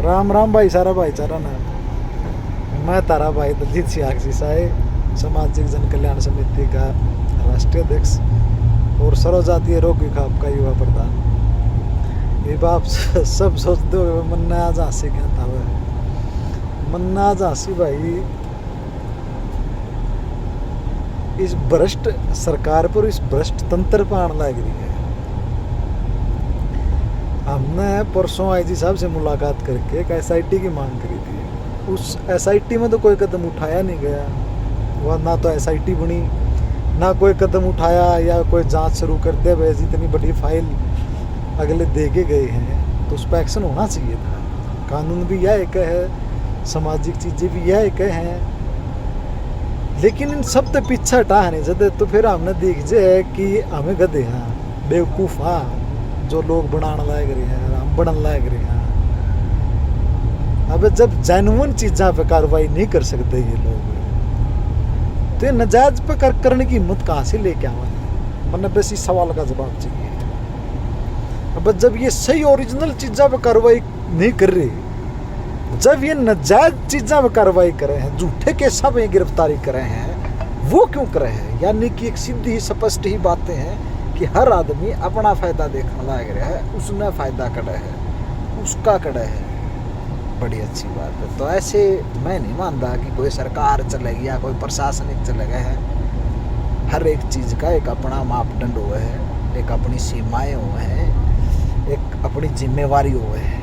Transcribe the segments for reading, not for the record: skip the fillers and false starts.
राम राम भाई सारा भाईचारा ना। मैं तारा भाई दलजीत सिंह साय सामाजिक जन कल्याण समिति का राष्ट्रीय अध्यक्ष और सर्वजातीय रोग विभाग का युवा प्रधान। ये बाप सब सोचते हो मन्ना झांसी क्या था वह मन्ना झांसी भाई इस भ्रष्ट सरकार पर, इस भ्रष्ट तंत्र पर आने लग रही है। हमने परसों आईजी साहब से मुलाकात करके एक SIT की मांग करी थी। उस SIT में तो कोई कदम उठाया नहीं गया। वह ना तो SIT बनी, ना कोई कदम उठाया या कोई जांच शुरू करते हुए इतनी बड़ी फाइल अगले दे के गए हैं तो उस पर एक्शन होना चाहिए था। कानून भी यह एक है, सामाजिक चीज़ें भी यह एक हैं, लेकिन इन सब तो पीछे हटा नहीं सकते। तो फिर हमने देख जाए कि हमें गधे हैं, बेवकूफ़ हाँ, जो लोग बनाने लायक रहे हैं, हम बनने लायक रहे हैं। अब जब जेन्युइन चीज़ों पे कार्रवाई नहीं कर सकते ये लोग, तो ये नजायज पे करने की हिम्मत कहाँ से लेके आवे? मैंने बस इस सवाल का जवाब चाहिए। अब जब ये सही ओरिजिनल चीज़ों पे कार्रवाई नहीं कर रही, जब ये नजायज चीज़ों पे कार्रवाई कर रहे हैं, झूठे केसा में गिरफ्तारी कर रहे हैं, वो क्यों कर रहे हैं? यानी कि एक सीधी ही स्पष्ट ही बातें हैं कि हर आदमी अपना फ़ायदा देखने लग रहा है, उसने फ़ायदा कड़ा है, उसका कड़ा है। बड़ी अच्छी बात है। तो ऐसे मैं नहीं मानता कि कोई सरकार चलेगी या कोई प्रशासनिक चलेगा है। हर एक चीज़ का एक अपना मापदंड हुआ है, एक अपनी सीमाएं हुए हैं, एक अपनी जिम्मेवारी हुए है।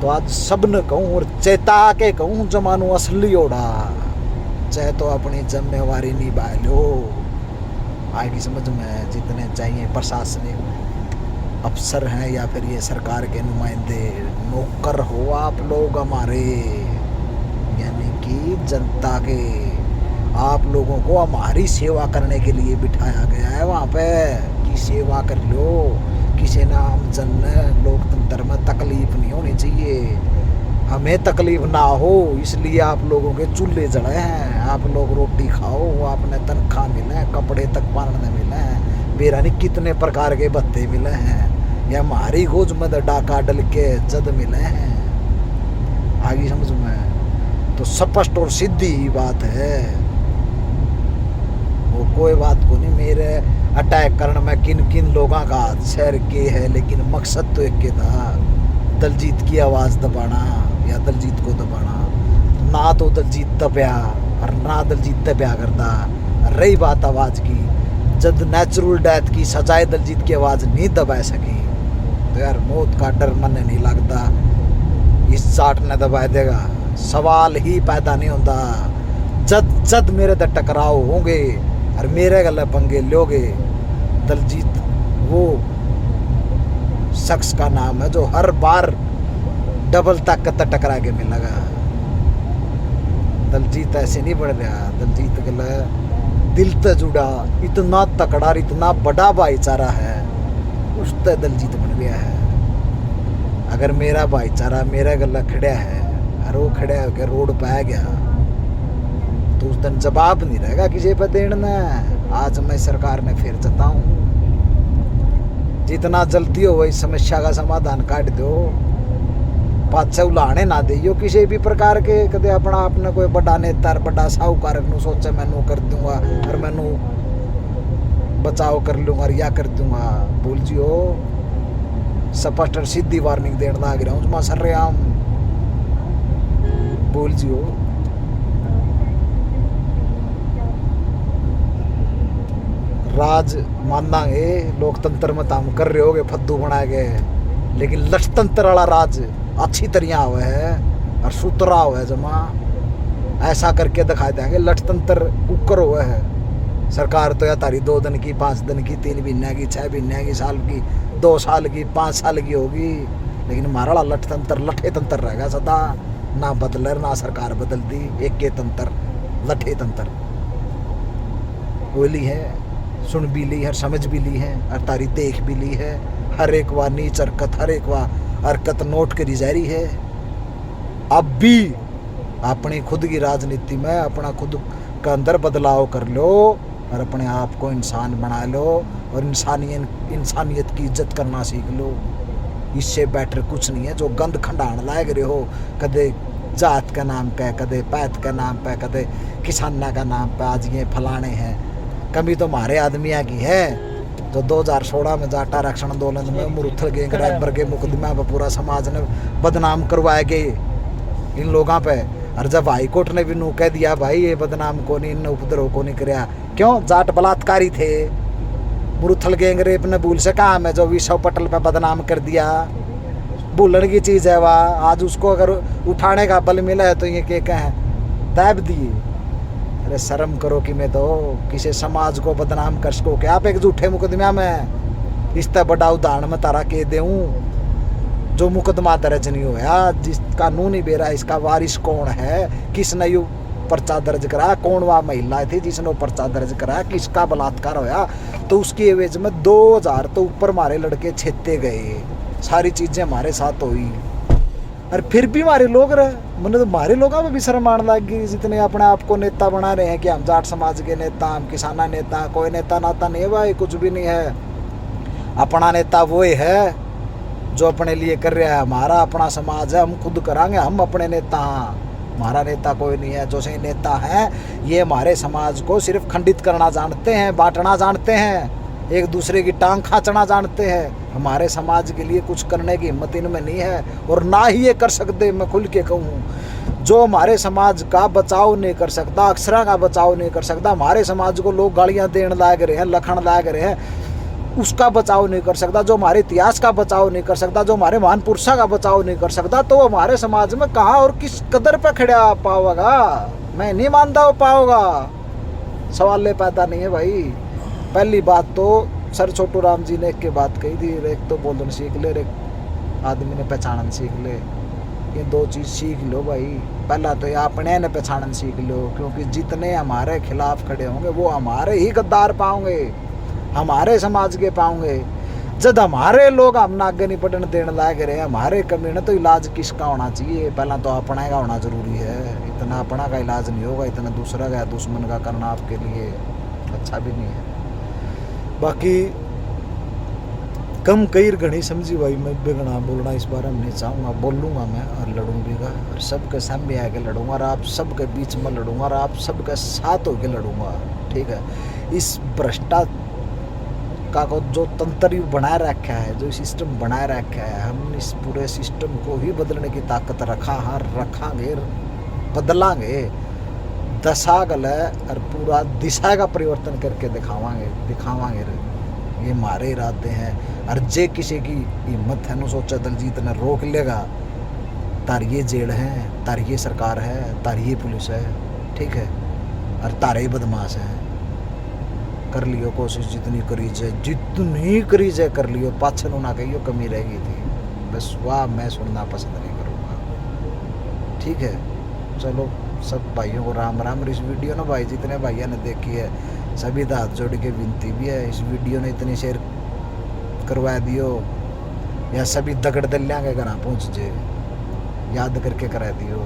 तो आज सब न कहूँ और चेता के कहूँ जमानो असली ओढ़ा, चाहे तो अपनी जिम्मेवारी निभा लो। आगे समझ में जितने चाहिए प्रशासनिक अफसर हैं या फिर ये सरकार के नुमाइंदे, नौकर हो आप लोग हमारे, यानी कि जनता के। आप लोगों को हमारी सेवा करने के लिए बिठाया गया है वहाँ पे कि सेवा कर लो। किसी नाम जन लोकतंत्र में तकलीफ नहीं होनी चाहिए, हमें तकलीफ ना हो, इसलिए आप लोगों के चूल्हे जड़े हैं। आप लोग रोटी खाओ, आपने तनख्वाह मिले, कपड़े तक पहनने मिले हैं, बेरानी कितने प्रकार के भत्ते मिले हैं, या हमारी गोज में डाका डल के जद मिले हैं। आगे समझ में तो स्पष्ट और सीधी बात है। वो कोई बात को नहीं मेरे अटैक करने में किन किन लोगों का शहर के है, लेकिन मकसद तो एक के था, दलजीत की आवाज़ दबाना या दलजीत को दबाना। ना तो दलजीत दबया और ना दलजीत दबया करता। रही बात आवाज़ की, जब नेचुरल डेथ की सजाए दलजीत की आवाज़ नहीं दबा सकी, तो यार मौत का डर मन नहीं लगता इस चाट ने दबा देगा। सवाल ही पैदा नहीं होता। जद जद मेरे तो टकराव होंगे और मेरे गले पंगे लोगे, दलजीत वो शख्स का नाम है जो हर बार डबल ताकत टकरा के मिलेगा। दलजीत ऐसे नहीं बढ़ रहा। दलजीत गले दिल से जुड़ा इतना तकड़ा, इतना बड़ा भाईचारा है, उस तक दलजीत बन गया है। अगर मेरा भाईचारा मेरा गला खड़ा है और वो खड़ा होकर रोड पे आ गया तो उस दिन जवाब नहीं रहेगा किसी पे देना। आज मैं सरकार ने फिर चाहता हूँ, जितना जल्दी हो इस समस्या का समाधान काट दो, पाछे उलाने ना दियो किसी भी प्रकार के। कदे अपना आपने कोई बड़ा नेता बड़ा साहूकार सोचे मैनू कर दूंगा और मैनू बचाव कर लूँगा और या कर दूंगा। बोल जियो स्पष्ट और सीधी वार्निंग देने लग रहा हूँ सर रेआम। बोल जियो राज मानांगे, लोकतंत्र में हम कर रहे होगे फद्दू बना गए, लेकिन लठतंत्र वाला राज अच्छी तरह हुआ है और सुतरा हुआ है जमा। ऐसा करके दिखा देंगे लठतंत्र कुकर हुआ है। सरकार तो या तारी 2 दिन की, 5 दिन की, 3 महीने की, 6 महीने की, साल की, 2 साल की, 5 साल की होगी, लेकिन हमारा लठतंत्र लठे तंत्र रहेगा सदा। ना बदलर ना सरकार बदलती, एक के तंत्र लठे तंत्र। बोली है, सुन भी ली है, समझ भी ली है और तारी देख भी ली है। हर एक बार नीच हरकत, हर एक बार हरकत नोट करी जा रही है। अब भी अपनी खुद की राजनीति में अपना खुद का अंदर बदलाव कर लो और अपने आप को इंसान बना लो और इंसानियत की इज्जत करना सीख लो। इससे बेटर कुछ नहीं है। जो गंद खंडान लाग रहे हो, कदे जात का नाम पे, कदे पैत का नाम पे, कदे किसाना का नाम पे, आज ये फलाने हैं। कमी तो हमारे आदमिया की है जो 2016 में जाट आरक्षण आंदोलन में मुरुथल गैंग रैपर के मुकदमा पर पूरा समाज ने बदनाम करवाए गए इन लोगों पे। और जब हाई कोर्ट ने भी नू कह दिया भाई ये बदनाम को नहीं, इन उपद्रव को नहीं कराया, क्यों? जाट बलात्कारी थे। मुरुथल गैंग रेप ने भूल से काम है जो विशव पटल पे बदनाम कर दिया, भूलने की चीज़ है वह। आज उसको अगर उठाने का बल मिला है तो ये क्या कहें, दाब दिए। अरे शर्म करो कि मैं तो किसी समाज को बदनाम कर सको क्या आप एक झूठे मुकदमा में। इस तरह बड़ा उदाहरण में तारा कह दूँ जो मुकदमा दर्ज नहीं होया, जिस कानूनी बेरा इसका वारिस कौन है, किसने यू पर्चा दर्ज कराया, कौन वह महिला थी जिसने पर्चा दर्ज कराया, किसका बलात्कार होया, तो उसकी एवज में 2000 तो ऊपर हमारे लड़के छेते गए। सारी चीज़ें हमारे साथ हुई और फिर भी हमारे लोग रहे। मैंने तो हमारे लोगों में भी शर्म आने लग गई, जितने अपने आप को नेता बना रहे हैं कि हम जाट समाज के नेता, हम किसाना नेता। कोई नेता नाता नहीं है भाई, कुछ भी नहीं है। अपना नेता वो ही है जो अपने लिए कर रहा है। हमारा अपना समाज है, हम खुद करांगे, हम अपने नेता हैं। हमारा नेता कोई नहीं है। जो सही नेता हैं ये हमारे समाज को सिर्फ खंडित करना जानते हैं, बांटना जानते हैं, एक दूसरे की टांग खींचना जानते हैं। हमारे समाज के लिए कुछ करने की हिम्मत इनमें नहीं है और ना ही ये कर सकते। मैं खुल के कहूँ, जो हमारे समाज का बचाव नहीं कर सकता, अक्षरा का बचाव नहीं कर सकता, हमारे समाज को लोग गालियाँ देने लाग रहे हैं, लखन लाग रहे हैं, उसका बचाव नहीं कर सकता, जो हमारे इतिहास का बचाव नहीं कर सकता, जो हमारे महान पुरुषों का बचाव नहीं कर सकता, तो हमारे समाज में कहाँ और किस कदर पे खड़ा पाओगा? मैं नहीं मानता हो पाओगा। सवाल ले पैदा नहीं है भाई। पहली बात तो सर छोटू राम जी ने एक के बात कही थी, एक तो बोलना सीख ले, एक आदमी ने पहचानना सीख ले। ये दो चीज़ सीख लो भाई। पहला तो ये अपने ने पहचानना सीख लो, क्योंकि जितने हमारे खिलाफ खड़े होंगे वो हमारे ही गद्दार पाओगे, हमारे समाज के पाओगे। जब हमारे लोग हम आगे नहीं पढ़ने देने लायक रहे, हमारे कमी ने, तो इलाज किसका होना चाहिए? पहला तो अपना का होना जरूरी है। इतना अपना का इलाज नहीं होगा, इतना दूसरा का दुश्मन का करना आपके लिए अच्छा भी नहीं है। बाकी कम कई घनी समझी भाई, मैं बेगना बोलना इस बारे में नहीं चाहूँगा। बोलूँगा मैं और लड़ूंगा और सबके सामने आके लड़ूंगा और आप सबके बीच में लड़ूंगा और आप सबके साथ होके लड़ूंगा, ठीक है। इस भ्रष्टाचार का को जो तंत्र बनाए रखा है, जो सिस्टम बनाए रखा है, हम इस पूरे सिस्टम को ही बदलने की ताकत रखांगे, बदलांगे। दशा गलत और पूरा दिशा का परिवर्तन करके दिखावांगे। ये हमारे इरादे हैं। और जे किसी की हिम्मत है न सोचा दलजीत ने रोक लेगा, तार ये जेल है, तार ये सरकार है, तार ये पुलिस है, ठीक है, और तारे ही बदमाश है। कर लियो कोशिश जितनी करी जाए कर लियो, पाछन ना कहियो कमी रहेगी थी, बस वाह मैं सुनना पसंद नहीं करूँगा, ठीक है। चलो सब भाइयों को राम राम। इस वीडियो ना भाई जितने भाइयों ने देखी है सभी का हाथ जोड़ के विनती भी है, इस वीडियो ने इतनी शेयर करवा दियो या सभी दगड़ दलिया के घर पहुँच जाए, याद करके करा दियो।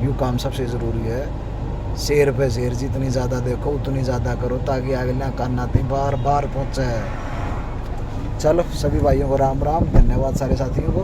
यूँ काम सबसे ज़रूरी है। शेर पे शेर जितनी ज़्यादा देखो उतनी ज़्यादा करो, ताकि अगला कान आती बार बार पहुँचे। चलो सभी भाइयों को राम राम, धन्यवाद सारे साथियों को।